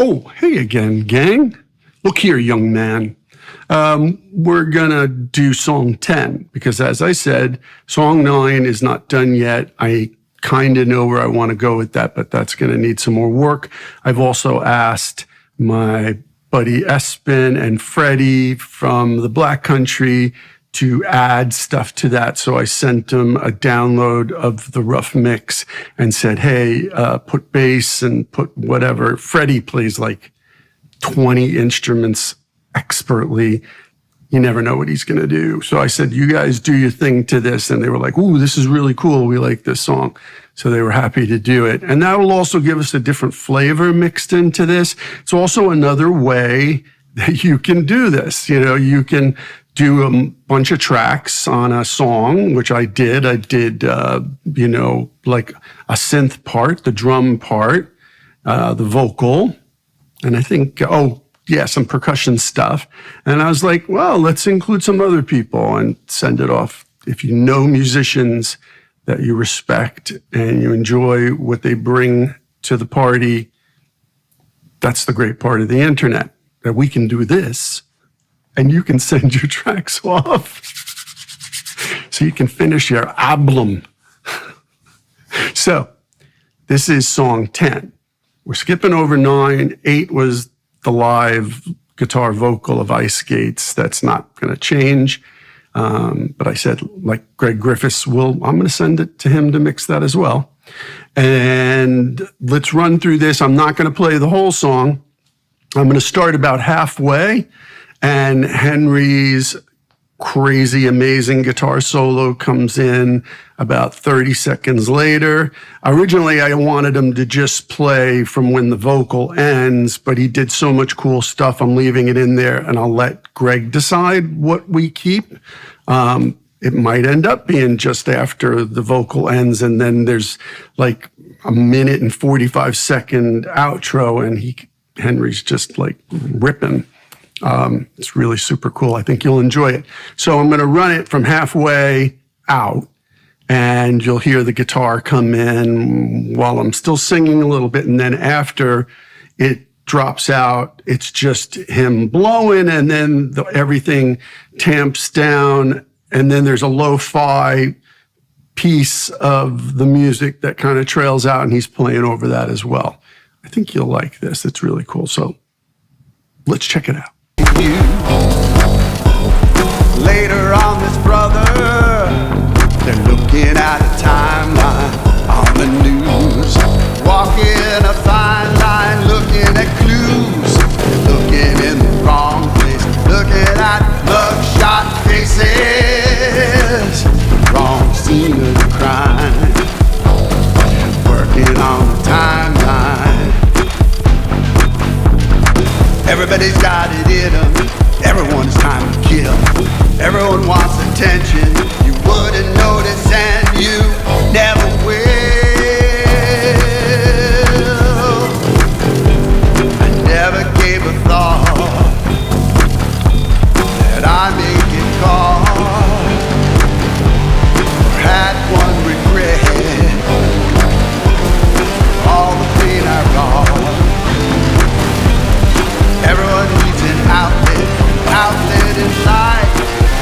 Oh, hey again, gang. Look here, young man. We're gonna do song 10 because, as I said, song 9 is not done yet. I kind of know where I want to go with that, but that's going to need some more work. I've also asked my buddy Espen and Freddie from the Black Country to add stuff to that. So I sent them a download of the rough mix and said, hey, put bass and put whatever. Freddie plays like 20 instruments expertly. You never know what he's going to do. So I said, you guys do your thing to this. And they were like, ooh, this is really cool. We like this song. So they were happy to do it. And that will also give us a different flavor mixed into this. It's also another way that you can do this. You know, you can do a bunch of tracks on a song, which I did. I did, like a synth part, the drum part, the vocal, and I think, some percussion stuff. And I was like, well, let's include some other people and send it off. If you know musicians that you respect and you enjoy what they bring to the party, that's the great part of the internet, that we can do this and you can send your tracks off so you can finish your album. So this is song 10. We're skipping over 9. 8 was the live guitar vocal of Ice Skates. That's not going to change. But I said, like Greg Griffiths I'm going to send it to him to mix that as well. And let's run through this. I'm not going to play the whole song. I'm going to start about halfway, and Henry's crazy, amazing guitar solo comes in about 30 seconds later. Originally, I wanted him to just play from when the vocal ends, but he did so much cool stuff. I'm leaving it in there, and I'll let Greg decide what we keep. It might end up being just after the vocal ends, and then there's like a 1 and 45 second outro, and Henry's just like ripping. It's really super cool. I think you'll enjoy it. So I'm going to run it from halfway out, and you'll hear the guitar come in while I'm still singing a little bit. And then after it drops out, it's just him blowing, and then everything tamps down. And then there's a lo-fi piece of the music that kind of trails out, and he's playing over that as well. I think you'll like this. It's really cool. So let's check it out. Later on, this brother, they're looking at a timeline on the news, walking a fine line, looking at clues, looking in the wrong place, looking at mugshot faces, wrong scene of the crime, working on the timeline. Everybody's got it in them. Everyone's time to kill. Everyone wants attention. You wouldn't notice, and you never will. I never gave a thought that I may get caught, or had one regret all the pain I wrought. Everyone needs an outlet in life.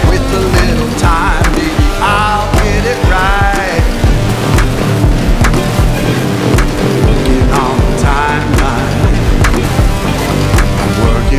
With a little time, maybe I'll get it right. Looking on the timeline, I'm working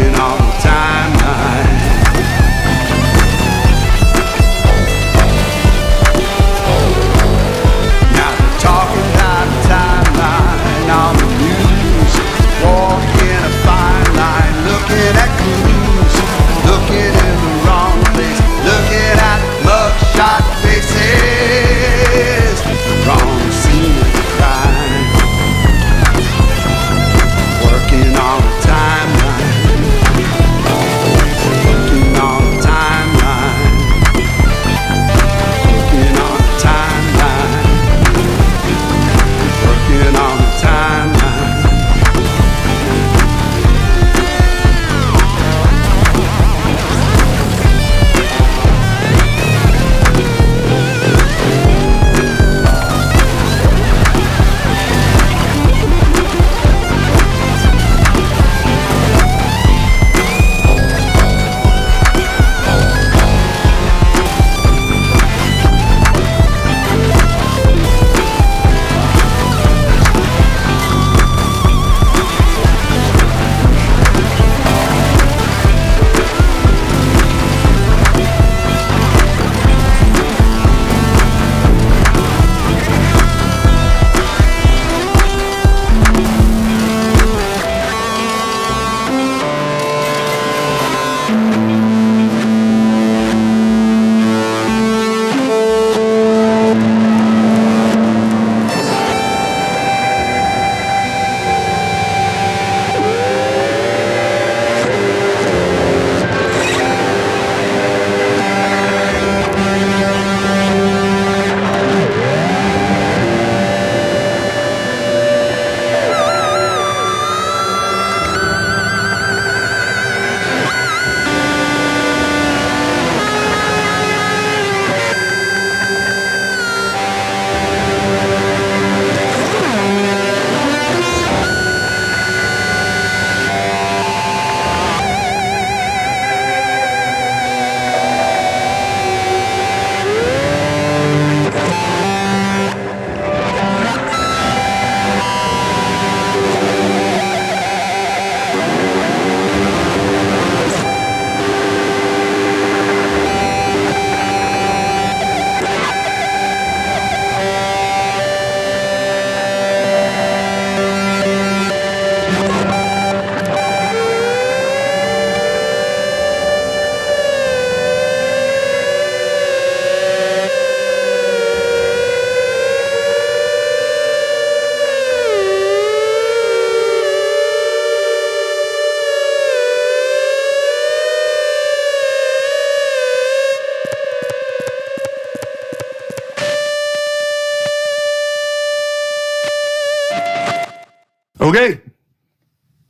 Okay,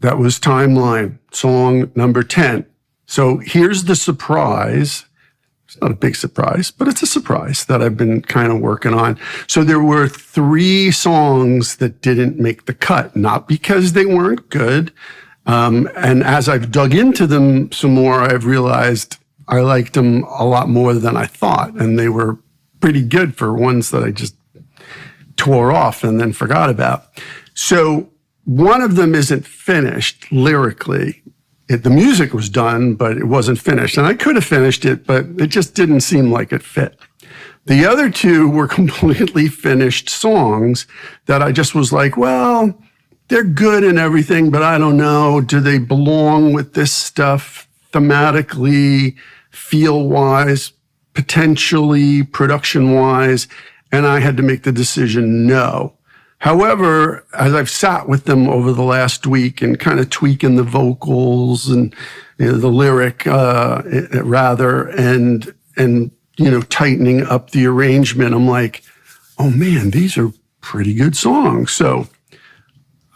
that was Timeline, song number 10. So here's the surprise. It's not a big surprise, but it's a surprise that I've been kind of working on. So there were 3 songs that didn't make the cut, not because they weren't good. And as I've dug into them some more, I've realized I liked them a lot more than I thought. And they were pretty good for ones that I just tore off and then forgot about. So one of them isn't finished lyrically. The music was done, but it wasn't finished. And I could have finished it, but it just didn't seem like it fit. The other 2 were completely finished songs that I just was like, well, they're good and everything, but I don't know. Do they belong with this stuff thematically, feel-wise, potentially, production-wise? And I had to make the decision no. However, as I've sat with them over the last week and kind of tweaking the vocals and the lyric, rather, and tightening up the arrangement, I'm like, oh man, these are pretty good songs. So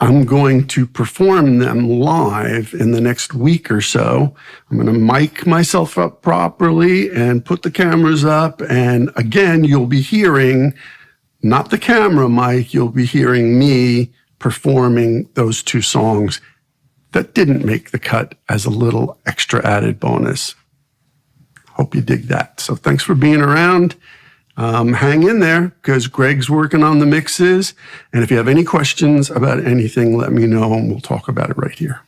I'm going to perform them live in the next week or so. I'm going to mic myself up properly and put the cameras up. And again, you'll be hearing not the camera mic, you'll be hearing me performing those 2 songs that didn't make the cut as a little extra added bonus. Hope you dig that. So thanks for being around. Hang in there because Greg's working on the mixes. And if you have any questions about anything, let me know and we'll talk about it right here.